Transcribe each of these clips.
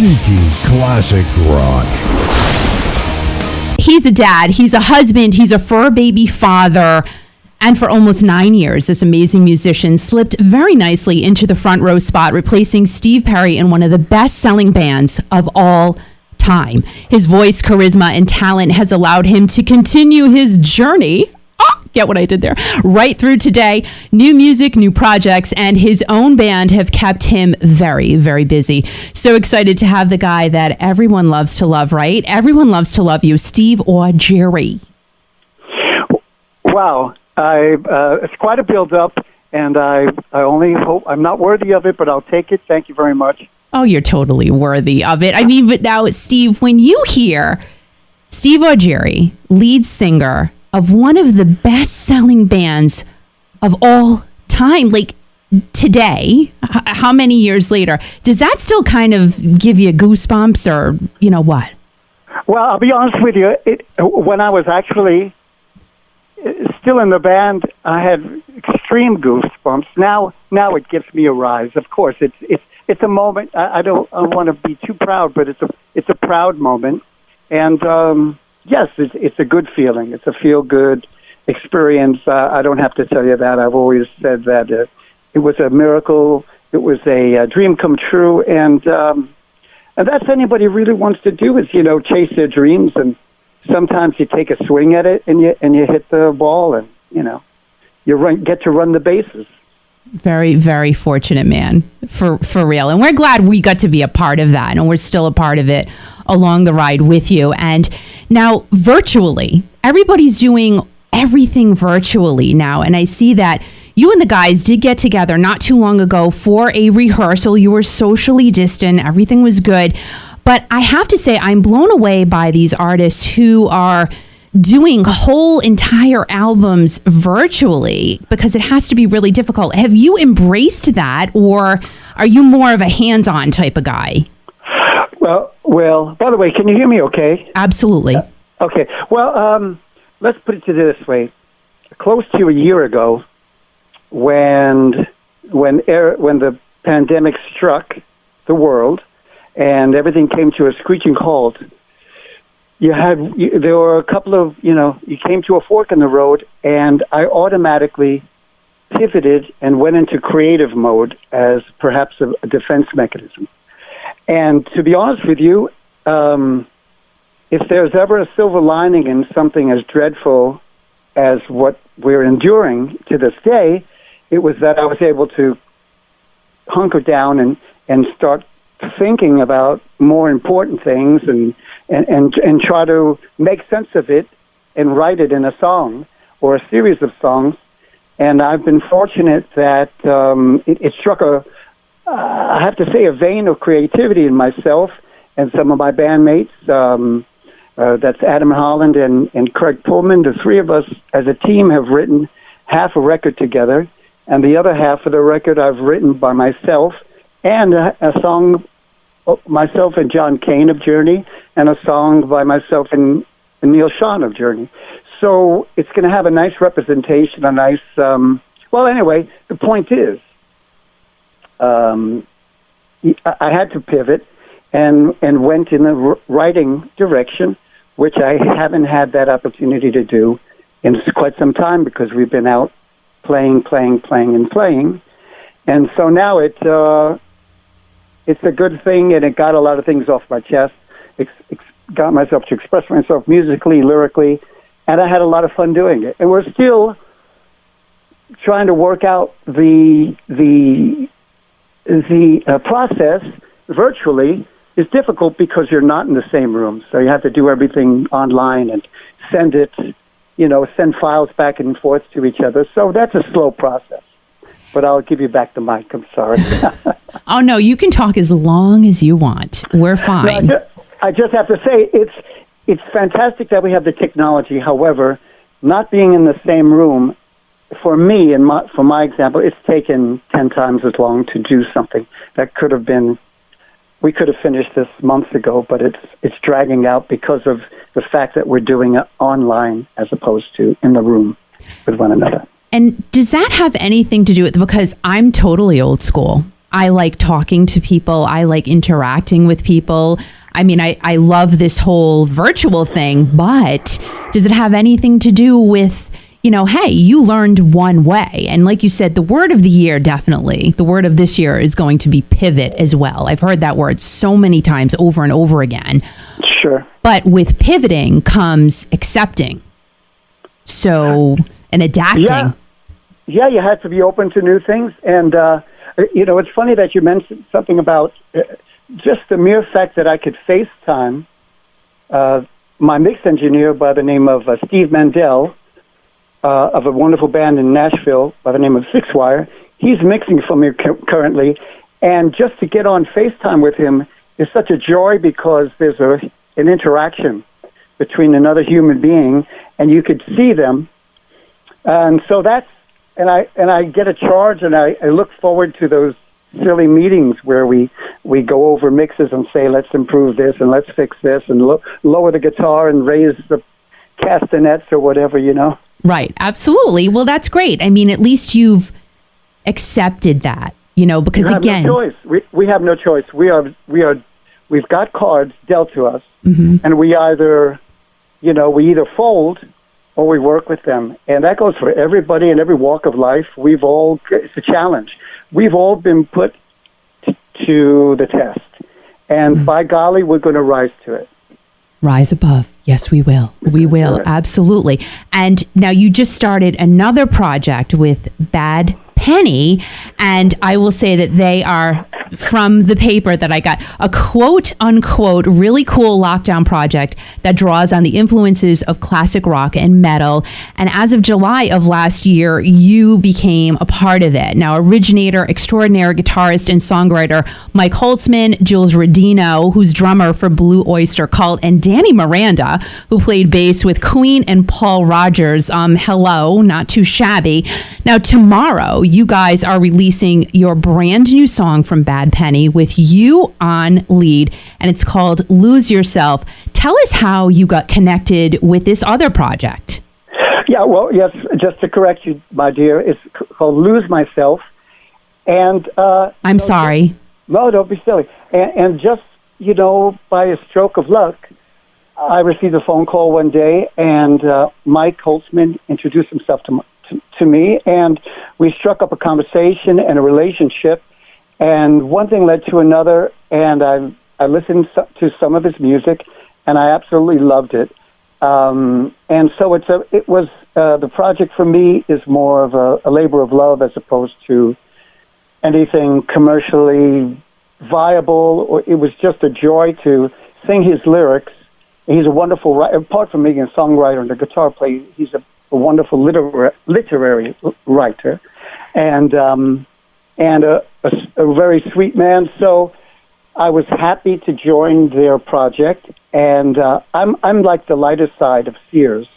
Geeky Classic Rock. He's a dad, he's a husband, he's a fur baby father. And for almost 9 years, this amazing musician slipped very nicely into the front row spot, replacing Steve Perry in one of the best-selling bands of all time. His voice, charisma, and talent has allowed him to continue his journey. Get what I did there? Right through today. New music, new projects, and his own band have kept him very, very busy. So excited to have the guy that everyone loves to love, right? Everyone loves to love you, Steve AUGERI. Wow. It's quite a build-up, and I only hope I'm not worthy of it, but I'll take it. Thank you very much. Oh, you're totally worthy of it. I mean, but now, Steve, when you hear Steve AUGERI, lead singer of one of the best-selling bands of all time, like today, how many years later, does that still kind of give you goosebumps, or you know what? Well, I'll be honest with you. When I was actually still in the band, I had extreme goosebumps. Now it gives me a rise. Of course, it's a moment. I don't want to be too proud, but it's a proud moment. And yes, it's a good feeling. It's a feel-good experience. I don't have to tell you that. I've always said that it was a miracle. It was a dream come true, and that's anybody really wants to do is chase their dreams. And sometimes you take a swing at it and you hit the ball, and you get to run the bases. Very, very fortunate, man, for real. And we're glad we got to be a part of that, and we're still a part of it along the ride with you. And now virtually, everybody's doing everything virtually now. And I see that you and the guys did get together not too long ago for a rehearsal. You were socially distant. Everything was good. But I have to say, I'm blown away by these artists who are doing whole entire albums virtually, because it has to be really difficult. Have you embraced that, or are you more of a hands-on type of guy? Well, by the way, can you hear me okay? Absolutely. Okay. Well, let's put it this way. Close to a year ago, when the pandemic struck the world and everything came to a screeching halt, there were a couple of, you came to a fork in the road, and I automatically pivoted and went into creative mode as perhaps a defense mechanism. And to be honest with you, if there's ever a silver lining in something as dreadful as what we're enduring to this day, it was that I was able to hunker down and start thinking about more important things and try to make sense of it and write it in a song or a series of songs. And I've been fortunate that it struck I have to say, a vein of creativity in myself and some of my bandmates. That's Adam Holland and Craig Pullman. The three of us as a team have written half a record together, and the other half of the record I've written by myself, and a song, myself and John Kane of Journey, and a song by myself and Neil Sean of Journey. So it's going to have a nice representation, a nice... anyway, the point is, I had to pivot and went in the writing direction, which I haven't had that opportunity to do in quite some time because we've been out playing. And so now it's a good thing, and it got a lot of things off my chest. Got myself to express myself musically, lyrically, and I had a lot of fun doing it. And we're still trying to work out the process virtually is difficult because you're not in the same room. So you have to do everything online and send files back and forth to each other. So that's a slow process. But I'll give you back the mic. I'm sorry. Oh, no, you can talk as long as you want. We're fine. No, I just have to say it's fantastic that we have the technology. However, not being in the same room, for me, for my example, it's taken 10 times as long to do something that could have been. We could have finished this months ago, but it's dragging out because of the fact that we're doing it online as opposed to in the room with one another. And does that have anything to do with, because I'm totally old school. I like talking to people. I like interacting with people. I mean, I love this whole virtual thing, but does it have anything to do with, hey, you learned one way? And like you said, the word of the year, definitely, the word of this year is going to be pivot as well. I've heard that word so many times over and over again. Sure. But with pivoting comes accepting. So, and adapting. Yeah, you have to be open to new things. And, it's funny that you mentioned something about just the mere fact that I could FaceTime my mix engineer by the name of Steve Mandel of a wonderful band in Nashville by the name of Six Wire. He's mixing for me currently. And just to get on FaceTime with him is such a joy because there's an interaction between another human being, and you could see them. And so and I get a charge, and I look forward to those silly meetings where we go over mixes and say, let's improve this and let's fix this and lower the guitar and raise the castanets or whatever, Right. Absolutely. Well, that's great. I mean, at least you've accepted that, because again, no choice. We have no choice. We've got cards dealt to us, and we either fold or we work with them. And that goes for everybody in every walk of life. It's a challenge. We've all been put to the test. And by golly, we're going to rise to it. Rise above. Yes, we will. We will. Absolutely. And now you just started another project with Bad Penny. And I will say that they are, from the paper that I got, a quote unquote really cool lockdown project that draws on the influences of classic rock and metal. And as of July of last year, you became a part of it. Now, originator, extraordinary guitarist and songwriter Mike Holtzman, Jules Rodino, who's drummer for Blue Oyster Cult, and Danny Miranda, who played bass with Queen and Paul Rogers. Hello, not too shabby. Now, tomorrow, you guys are releasing your brand new song from Bad Penny with you on lead, and it's called Lose Yourself. Tell us how you got connected with this other project. Yeah, well, yes, just to correct you, my dear, it's called Lose Myself. And I'm sorry. No, don't be silly. And just, by a stroke of luck, I received a phone call one day, and Mike Holtzman introduced himself to me, and we struck up a conversation and a relationship, and one thing led to another, and I listened to some of his music, and I absolutely loved it. And so the project for me is more of a labor of love as opposed to anything commercially viable. Or it was just a joy to sing his lyrics. He's a wonderful writer. Apart from being a songwriter and a guitar player, he's a wonderful literary writer, and a very sweet man. So I was happy to join their project, and I'm like the lighter side of Sears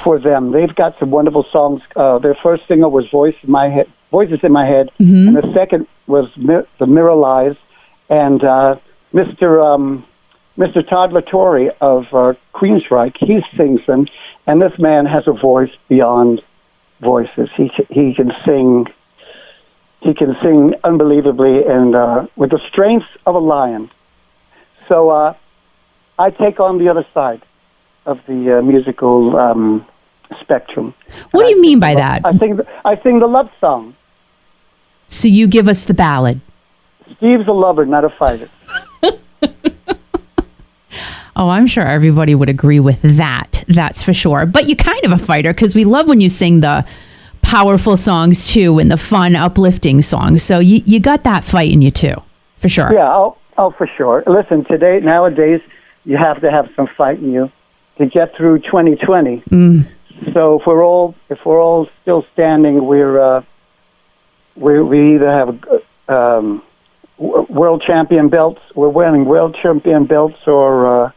for them. They've got some wonderful songs. Their first single was Voices in My Head, and the second was The Mirror Lies, and Mr. Todd Latore of Queensryche, he sings them, and this man has a voice beyond voices. He can sing. He can sing unbelievably and with the strength of a lion. So I take on the other side of the musical spectrum. What do you mean by that? I sing the love song. So you give us the ballad. Steve's a lover, not a fighter. Oh, I'm sure everybody would agree with that. That's for sure. But you're kind of a fighter because we love when you sing the powerful songs too and the fun, uplifting songs. So you got that fight in you too, for sure. Yeah, oh, for sure. Listen, nowadays, you have to have some fight in you to get through 2020. So if we're all still standing, we either have world champion belts. We're wearing world champion belts or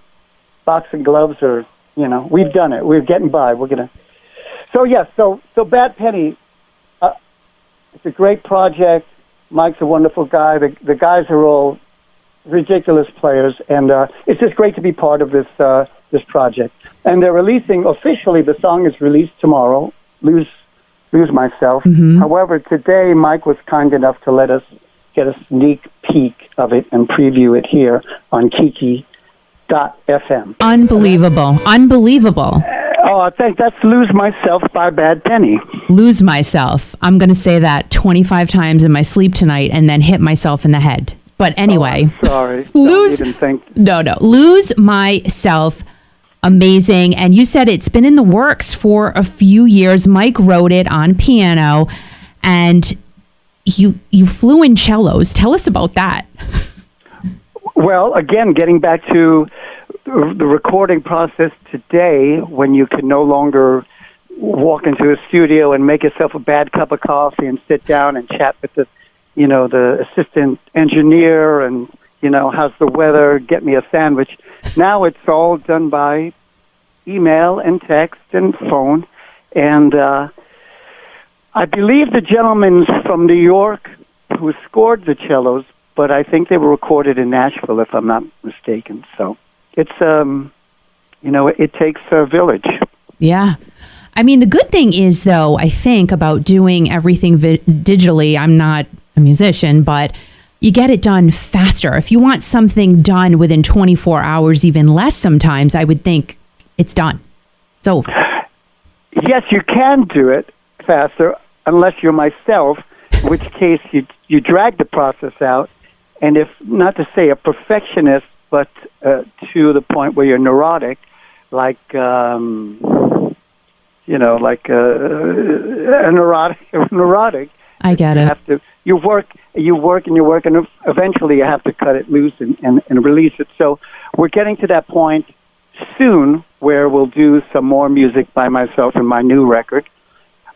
boxing gloves, or we've done it. We're getting by. We're gonna. So yes, so Bad Penny. It's a great project. Mike's a wonderful guy. The guys are all ridiculous players, and it's just great to be part of this project. And they're releasing officially. The song is released tomorrow. Lose Myself. However, today Mike was kind enough to let us get a sneak peek of it and preview it here on Kiki.fm. Unbelievable. Oh, I think that's Lose Myself by Bad Penny. Lose myself. I'm going to say that 25 times in my sleep tonight and then hit myself in the head. But anyway. Oh, sorry. Lose. Don't even think. No. Lose Myself. Amazing. And you said it's been in the works for a few years. Mike wrote it on piano and you flew in cellos. Tell us about that. Well, again, getting back to the recording process today, when you can no longer walk into a studio and make yourself a bad cup of coffee and sit down and chat with the assistant engineer and, how's the weather, get me a sandwich. Now it's all done by email and text and phone. And I believe the gentleman's from New York who scored the cellos, but I think they were recorded in Nashville, if I'm not mistaken. So it's, it takes a village. Yeah. I mean, the good thing is, though, I think about doing everything digitally. I'm not a musician, but you get it done faster. If you want something done within 24 hours, even less sometimes, I would think it's done. It's over. Yes, you can do it faster, unless you're myself, in which case you drag the process out. And if, not to say a perfectionist, but to the point where you're neurotic, like a neurotic. I get it. You work, and eventually you have to cut it loose and release it. So we're getting to that point soon where we'll do some more music by myself in my new record.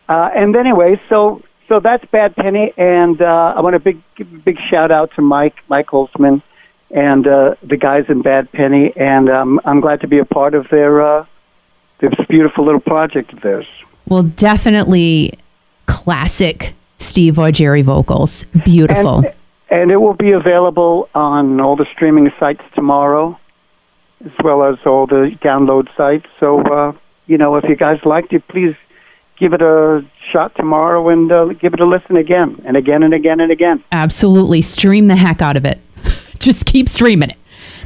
And anyway, so that's Bad Penny, and I want to give a big shout out to Mike Holtzman, and the guys in Bad Penny, and I'm glad to be a part of this beautiful little project of theirs. Well, definitely classic Steve Augeri vocals. Beautiful. And it will be available on all the streaming sites tomorrow, as well as all the download sites. So, if you guys liked it, please give it a shot tomorrow and give it a listen again and again and again and again. Absolutely. Stream the heck out of it. Just keep streaming it.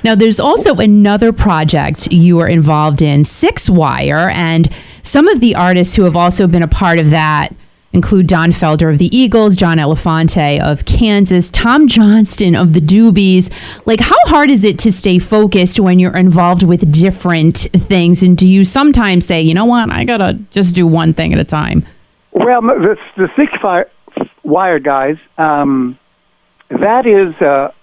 Now, there's also another project you are involved in, Six Wire, and some of the artists who have also been a part of that include Don Felder of the Eagles, John Elefante of Kansas, Tom Johnston of the Doobies. Like, how hard is it to stay focused when you're involved with different things? And do you sometimes say, you know what, I got to just do one thing at a time? Well, the Six Wire guys, that is a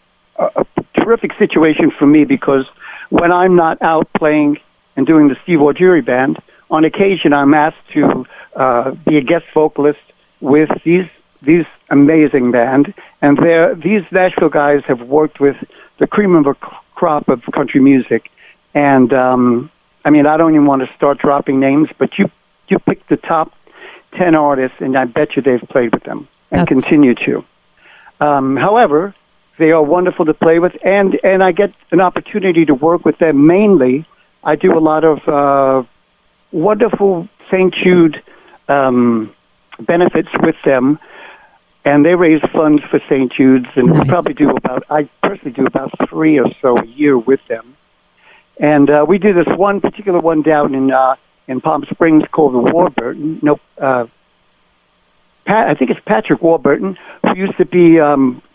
terrific situation for me, because when I'm not out playing and doing the Steve Augeri Band, on occasion I'm asked to be a guest vocalist with these amazing band, and these Nashville guys have worked with the cream of a crop of country music, and I don't even want to start dropping names, but you pick the top 10 artists, and I bet you they've played with them and continue to. However, they are wonderful to play with, and I get an opportunity to work with them. Mainly, I do a lot of wonderful St. Jude benefits with them, and they raise funds for St. Jude's, and nice. I personally do about 3 or so a year with them. And we do this one particular one down in Palm Springs called the Warburton. I think it's Patrick Warburton, who used to be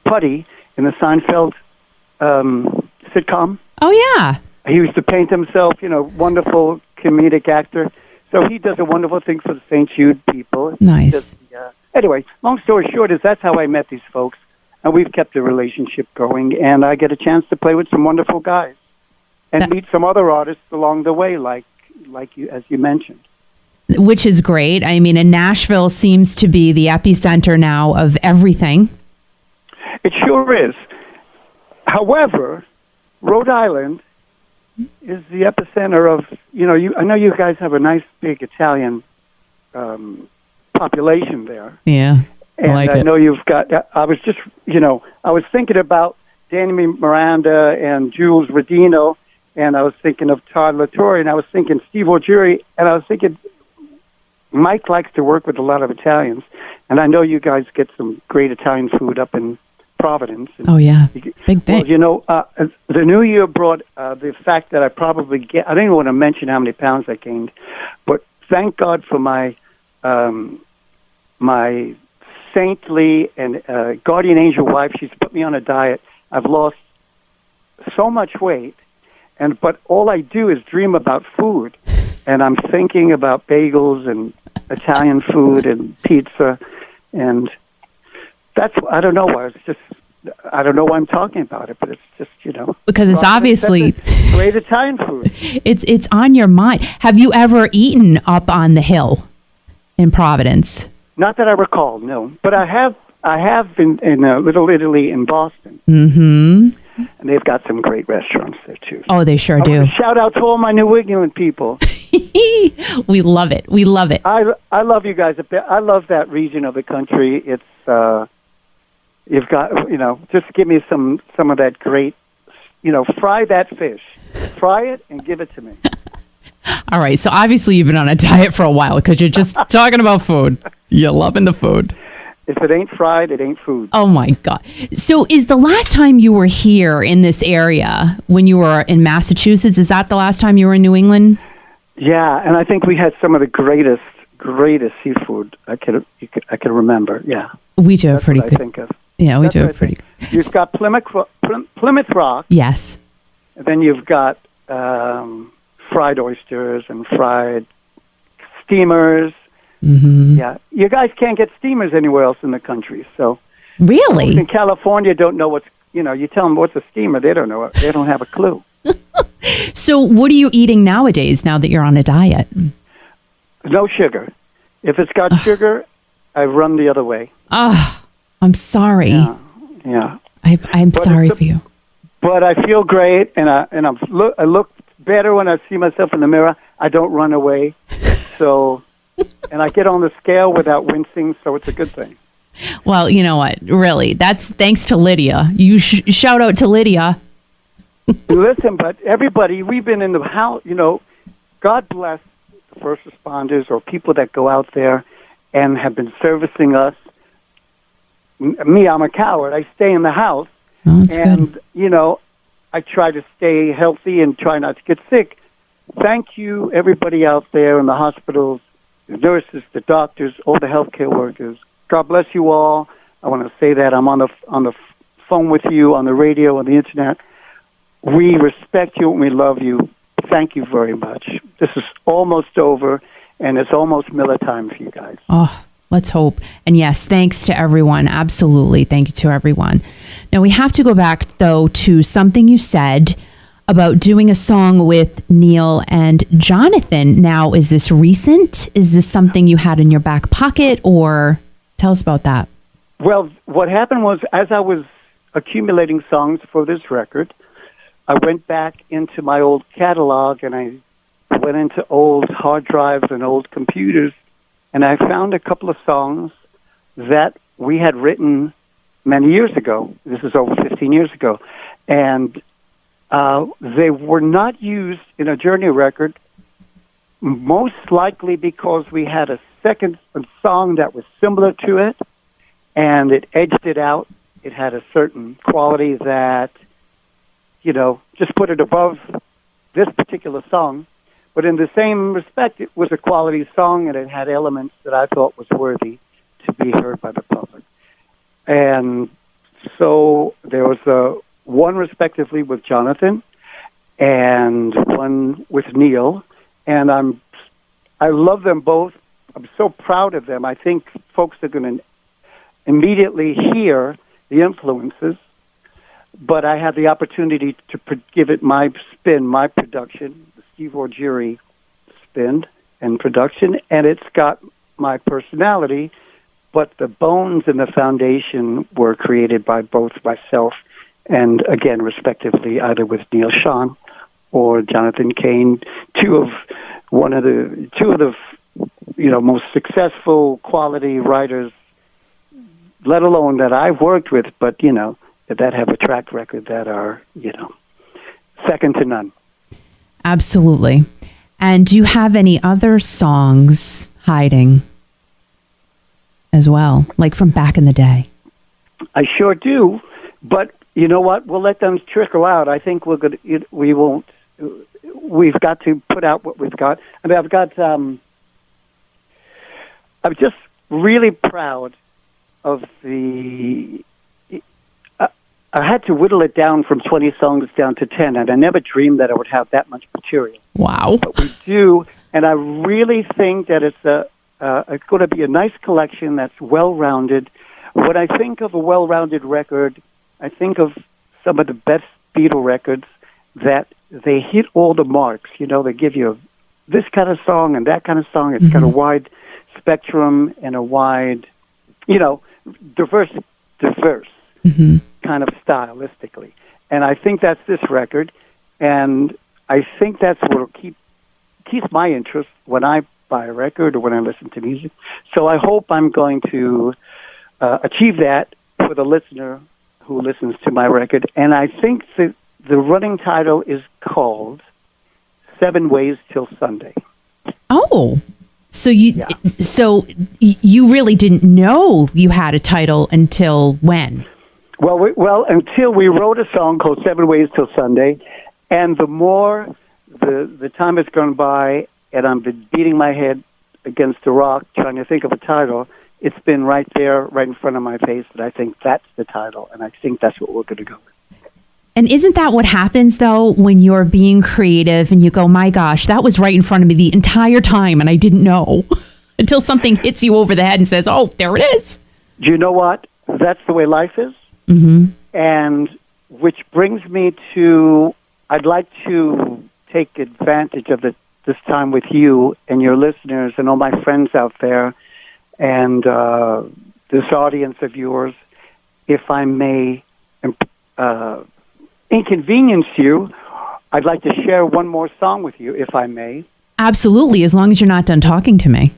Putty in the Seinfeld sitcom. Oh, yeah. He used to paint himself, wonderful comedic actor. So he does a wonderful thing for the St. Jude people. Nice. Anyway, long story short is that's how I met these folks, and we've kept the relationship going, and I get a chance to play with some wonderful guys and meet some other artists along the way, like you, as you mentioned. Which is great. I mean, and Nashville seems to be the epicenter now of everything. It sure is. However, Rhode Island is the epicenter of, I know you guys have a nice big Italian population there. Yeah, and I know you've got, I was just, I was thinking about Danny Miranda and Jules Rodino, and I was thinking of Todd LaTorre, and I was thinking Steve Augeri, and I was thinking Mike likes to work with a lot of Italians, and I know you guys get some great Italian food up in Providence. Oh, yeah. Big thing. Well, the new year brought the fact that I probably I don't even want to mention how many pounds I gained, but thank God for my my saintly and guardian angel wife. She's put me on a diet. I've lost so much weight, but all I do is dream about food, and I'm thinking about bagels and Italian food and pizza, and that's, I don't know why. It's just, I don't know why I'm talking about it, but it's just, because it's obviously great Italian food. It's on your mind. Have you ever eaten up on the hill in Providence? Not that I recall, no. But I have in Little Italy in Boston. Mm-hmm. And they've got some great restaurants there, too. Oh, they sure do. Shout out to all my New England people. We love it. We love it. I love you guys. I love that region of the country. It's, you've got, just give me some of that great, fry that fish. Fry it and give it to me. All right. So obviously you've been on a diet for a while because you're just talking about food. You're loving the food. If it ain't fried, it ain't food. Oh, my God. So is the last time you were here in this area when you were in Massachusetts, is that the last time you were in New England? Yeah, and I think we had some of the greatest seafood I could remember. Yeah. We do have That's pretty what good. I think of. Yeah, we That's do what have I pretty think. good. You've got Plymouth Rock. Yes. And then you've got fried oysters and fried steamers. Mm-hmm. Yeah, you guys can't get steamers anywhere else in the country. So really, those in California don't know what's. You tell them what's a steamer, they don't know. They don't have a clue. So, what are you eating nowadays? Now that you're on a diet, No sugar. If it's got sugar, I run the other way. Oh, I'm sorry. Yeah. I'm sorry for you. But I feel great, and I look better when I see myself in the mirror. I don't run away, so. And I get on the scale without wincing, so it's a good thing. Well, you know what? Really, that's thanks to Lydia. You shout out to Lydia. Listen, but everybody, we've been in the house, God bless the first responders or people that go out there and have been servicing us. Me, I'm a coward. I stay in the house. Oh, that's good. I try to stay healthy and try not to get sick. Thank you, everybody out there in the hospitals, the nurses, the doctors, all the healthcare workers. God bless you all. I want to say that I'm on the phone with you, on the radio, on the internet. We respect you and we love you. Thank you very much. This is almost over, and it's almost Miller time for you guys. Oh, let's hope. And yes, thanks to everyone. Absolutely. Thank you to everyone. Now, we have to go back, though, to something you said about doing a song with Neil and Jonathan. Now, is this recent? Is this something you had in your back pocket, or tell us about that? Well, what happened was, as I was accumulating songs for this record, I went back into my old catalog and I went into old hard drives and old computers, and I found a couple of songs that we had written many years ago. This is over 15 years ago. And they were not used in a Journey record, most likely because we had a second song that was similar to it, and it edged it out. It had a certain quality that, just put it above this particular song. But in the same respect, it was a quality song, and it had elements that I thought was worthy to be heard by the public. And so there was one respectively with Jonathan and one with Neil, and I love them both. I'm so proud of them. I think folks are going to immediately hear the influences, but I had the opportunity to give it my spin, my production, the Steve AUGERI spin and production, and it's got my personality, but the bones and the foundation were created by both myself and, again, respectively, either with Neil Sean or Jonathan Kane, two of the most successful quality writers, let alone that I've worked with, but that have a track record that are second to none. Absolutely. And do you have any other songs hiding as well, like from back in the day? I sure do. But you know what? We'll let them trickle out. I think we won't. We've got to put out what we've got. I mean, I'm just really proud of the. I had to whittle it down from 20 songs down to 10, and I never dreamed that I would have that much material. Wow. But we do, and I really think that it's going to be a nice collection that's well-rounded. When I think of a well-rounded record, I think of some of the best Beatle records that they hit all the marks. You know, they give you this kind of song and that kind of song. It's got a wide spectrum and a wide, diverse kind of stylistically. And I think that's this record, and I think that's what keeps my interest when I buy a record or when I listen to music. So I hope I'm going to achieve that for the listener who listens to my record. And I think the running title is called 7 Ways Till Sunday. Oh, so you really didn't know you had a title until when? Well, until we wrote a song called 7 Ways Till Sunday, and the more the time has gone by, and I've been beating my head against a rock trying to think of a title, it's been right there, right in front of my face, that I think that's the title, and I think that's what we're going to go with. And isn't that what happens, though, when you're being creative and you go, my gosh, that was right in front of me the entire time, and I didn't know, until something hits you over the head and says, oh, there it is. Do you know what? That's the way life is. Mm-hmm. And which brings me to, I'd like to take advantage of this time with you and your listeners and all my friends out there and this audience of yours, if I may inconvenience you, I'd like to share one more song with you, if I may. Absolutely, as long as you're not done talking to me.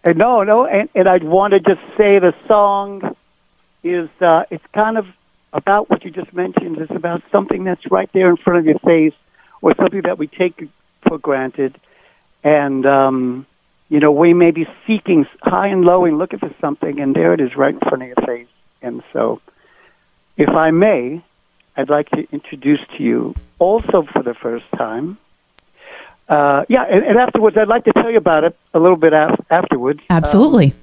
No, and I'd want to just say the song is, it's kind of about what you just mentioned. It's about something that's right there in front of your face, or something that we take for granted. And, we may be seeking high and low and looking for something, and there it is right in front of your face. And so, if I may, I'd like to introduce to you, also for the first time, and afterwards, I'd like to tell you about it a little bit afterwards. Absolutely.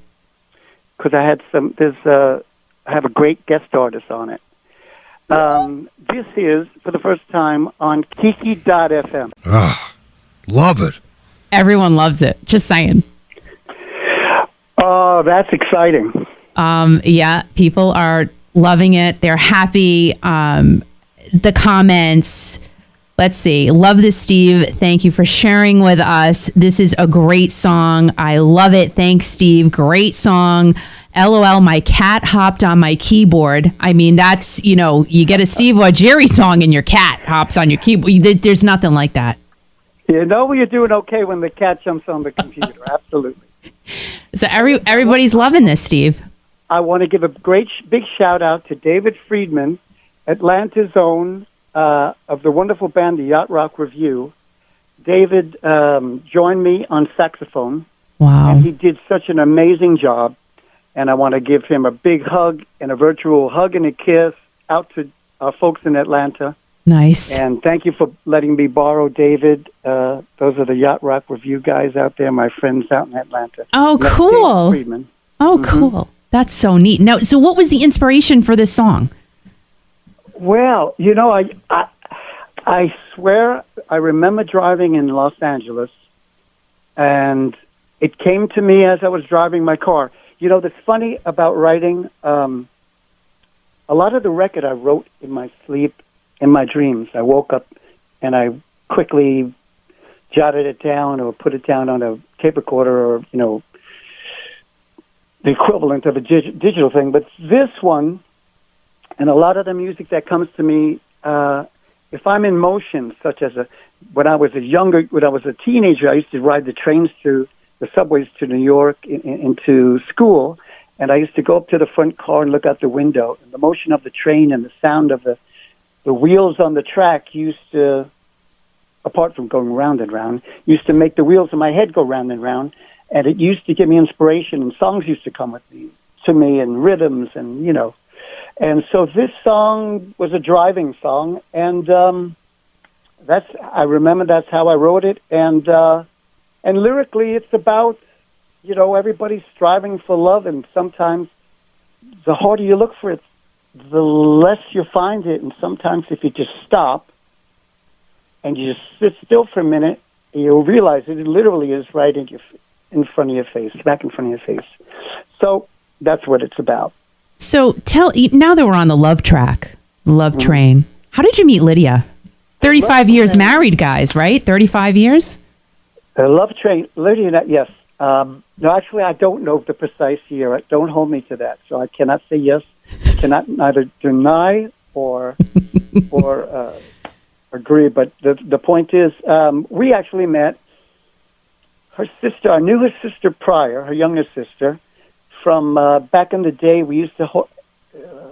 Because I had I have a great guest artist on it. This is, for the first time, on Kiki.fm. Love it. Everyone loves it. Just saying. Oh, that's exciting. Yeah, people are loving it. They're happy. The comments. Let's see. Love this, Steve. Thank you for sharing with us. This is a great song. I love it. Thanks, Steve. Great song. LOL, my cat hopped on my keyboard. I mean, that's, you get a Steve AUGERI song and your cat hops on your keyboard. There's nothing like that. You know you're doing okay when the cat jumps on the computer. Absolutely. So everybody's loving this, Steve. I want to give a big shout out to David Friedman, Atlanta's own, of the wonderful band, the Yacht Rock Review. David joined me on saxophone. Wow. And he did such an amazing job. And I want to give him a big hug and a virtual hug and a kiss out to our folks in Atlanta. Nice. And thank you for letting me borrow David. Those are the Yacht Rock Review guys out there, my friends out in Atlanta. Oh, cool. Oh, cool. That's so neat. Now, so what was the inspiration for this song? Well, I swear I remember driving in Los Angeles, and it came to me as I was driving my car. That's funny about writing. A lot of the record I wrote in my sleep, in my dreams. I woke up and I quickly jotted it down or put it down on a tape recorder or, the equivalent of a digital thing. But this one, and a lot of the music that comes to me, if I'm in motion, such as when I was a teenager, I used to ride the trains to the subways to New York into school, and I used to go up to the front car and look out the window. And the motion of the train and the sound of the wheels on the track used to, apart from going round and round, used to make the wheels in my head go round and round, and it used to give me inspiration, and songs used to come to me, and rhythms, and And so this song was a driving song, and I remember that's how I wrote it. And lyrically, it's about, everybody striving for love, and sometimes the harder you look for it, the less you find it. And sometimes if you just stop and you just sit still for a minute, you'll realize it literally is right in front of your face, back in front of your face. So that's what it's about. So now that we're on the love track, love train, how did you meet Lydia? 35 years married, guys, right? 35 years? Love train, Lydia, yes. No, actually, I don't know the precise year. Don't hold me to that. So I cannot say yes. I cannot neither deny or agree. But the point is, we actually met her sister. I knew her sister prior, her younger sister, from back in the day. We used to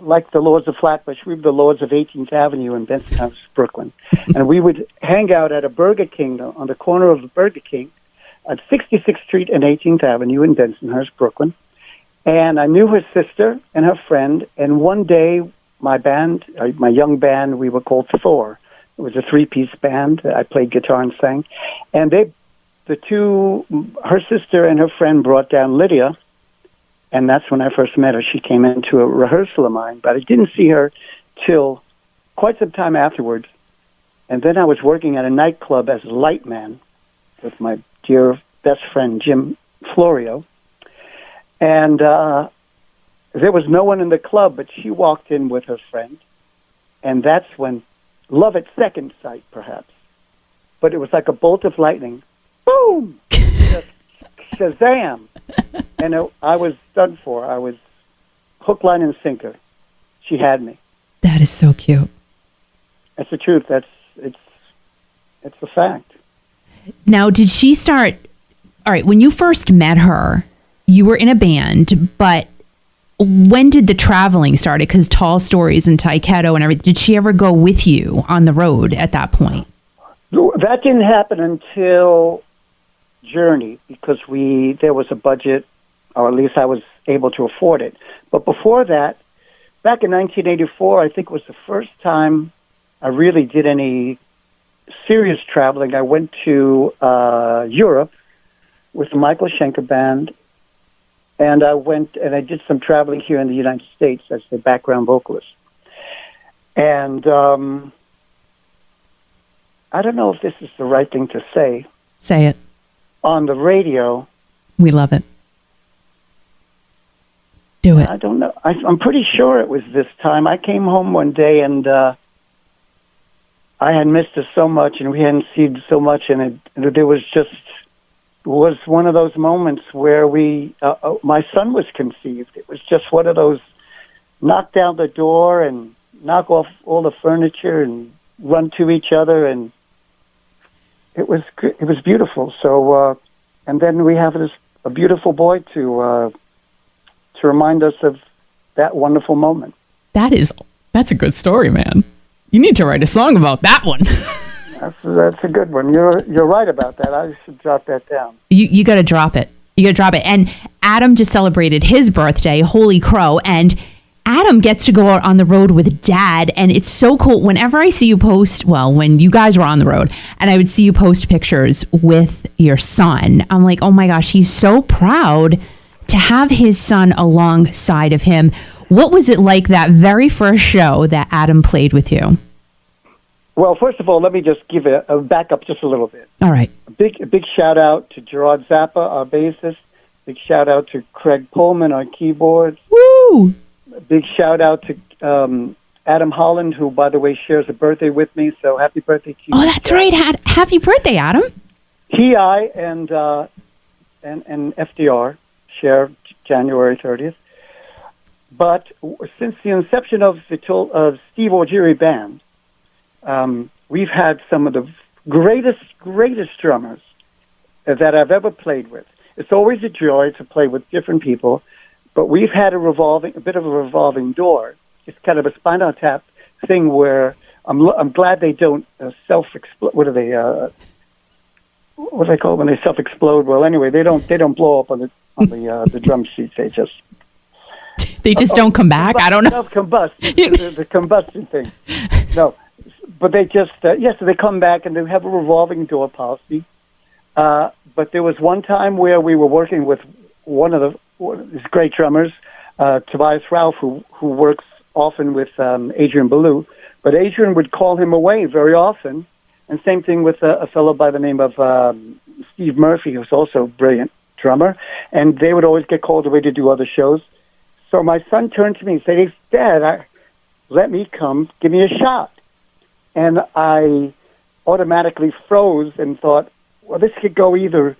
like the Lords of Flatbush. We were the Lords of 18th Avenue in Bensonhurst, Brooklyn, and we would hang out at a Burger King on the corner of the Burger King at 66th Street and 18th Avenue in Bensonhurst, Brooklyn. And I knew her sister and her friend. And one day, my band, my young band, we were called Thor. It was a 3-piece band. I played guitar and sang. And her sister and her friend brought down Lydia. And that's when I first met her. She came into a rehearsal of mine, but I didn't see her till quite some time afterwards. And then I was working at a nightclub as a light man with my dear best friend, Jim Florio. And there was no one in the club, but she walked in with her friend. And that's when love at second sight, perhaps. But it was like a bolt of lightning. Boom! Just Shazam! And I was done for. I was hook, line, and sinker. She had me. That is so cute. That's the truth. It's a fact. Now, did she start... All right, when you first met her, you were in a band, but when did the traveling start? Because Tall Stories and Taiketo and everything, did she ever go with you on the road at that point? That didn't happen until Journey, because there was a budget, or at least I was able to afford it. But before that, back in 1984, I think was the first time I really did any serious traveling. I went to Europe with the Michael Schenker Band, and I went and I did some traveling here in the United States as the background vocalist. And I don't know if this is the right thing to say. Say it. On the radio. We love it. Do it. I don't know. I'm pretty sure it was this time. I came home one day and I had missed her so much, and we hadn't seen so much, and there was one of those moments where my son was conceived. It was just one of those knock down the door and knock off all the furniture and run to each other, and it was beautiful. So, and then we have a beautiful boy to remind us of that wonderful moment. That's a good story, man. You need to write a song about that one. That's a good one. You're right about that. I should jot that down. You got to drop it. You got to drop it. And Adam just celebrated his birthday, Holy Crow, and Adam gets to go out on the road with Dad, and it's so cool. Whenever I see you post, well, when you guys were on the road, and I would see you post pictures with your son, I'm like, oh my gosh, he's so proud to have his son alongside of him. What was it like that very first show that Adam played with you? Well, first of all, let me just give a back up just a little bit. All right. A big shout out to Gerard Zappa, our bassist. Big shout out to Craig Pullman, our keyboards. Woo! A big shout out to Adam Holland, who, by the way, shares a birthday with me. So happy birthday to you. Oh, that's right. Happy birthday, Adam. I and FDR share January 30th. But since the inception of the Steve Augeri Band, we've had some of the greatest drummers that I've ever played with. It's always a joy to play with different people, but we've had a bit of a revolving door. It's kind of a Spinal Tap thing where I'm glad they don't self-explode. What do they call it when they self-explode? Well, anyway, they don't blow up on the drum sheets. They just don't come back. I don't know. Combust. The combustion thing. No, but they just yes, so they come back and they have a revolving door policy. But there was one time where we were working with one of these great drummers, Tobias Ralph, who works often with Adrian Ballou. But Adrian would call him away very often, and same thing with a fellow by the name of Steve Murphy, who's also a brilliant drummer, and they would always get called away to do other shows. So my son turned to me and said, "Hey, Dad, let me come, give me a shot." And I automatically froze and thought, well, this could go either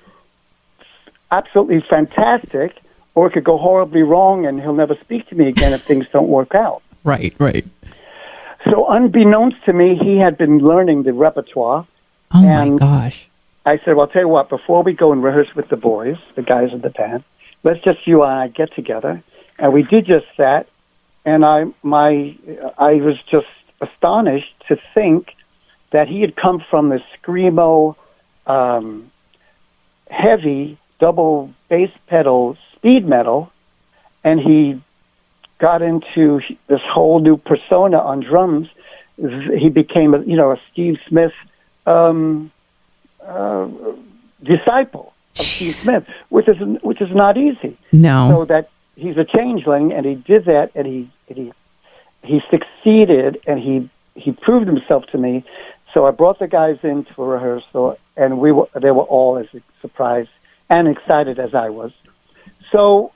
absolutely fantastic or it could go horribly wrong and he'll never speak to me again if things don't work out. Right. So unbeknownst to me, he had been learning the repertoire. Oh, my gosh. I said, well, I'll tell you what, before we go and rehearse with the boys, the guys in the band, let's just you and I get together. And we did just that. And I was just astonished to think that he had come from the screamo, heavy double bass pedal speed metal, and he got into this whole new persona on drums. He became a Steve Smith disciple of Steve Smith, which is not easy. No. So that he's a changeling, and he did that, and he succeeded, and he proved himself to me. So I brought the guys in to a rehearsal, and they were all as surprised and excited as I was. So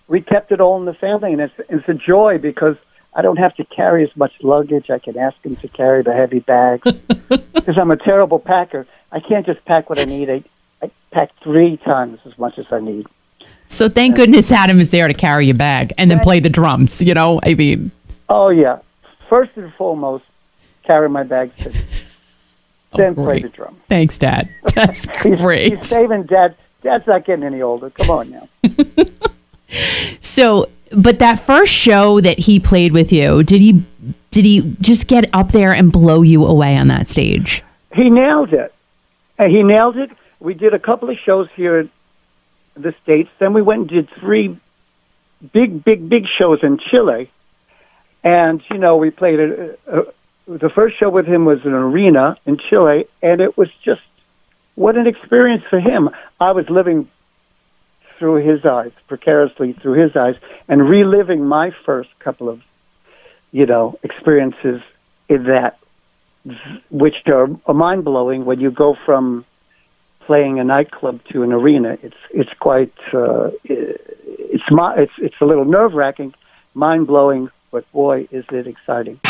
we kept it all in the family, and it's a joy because I don't have to carry as much luggage. I can ask them to carry the heavy bags because I'm a terrible packer. I can't just pack what I need. I pack 3 times as much as I need. So thank goodness Adam is there to carry your bag and then play the drums, I mean. Oh, yeah. First and foremost, carry my bags to then play the drum. Thanks, Dad. That's great. He's saving Dad. Dad's not getting any older. Come on now. So, but that first show that he played with you, did he just get up there and blow you away on that stage? He nailed it. He nailed it. We did a couple of shows here in the States. Then we went and did 3 big shows in Chile. And, we played the first show with him was an arena in Chile, and it was just, what an experience for him. I was living through his eyes, precariously through his eyes, and reliving my first couple of, experiences in that, which are mind-blowing when you go from playing a nightclub to an arena. It's quite, it's a little nerve-wracking, mind-blowing, but boy, is it exciting.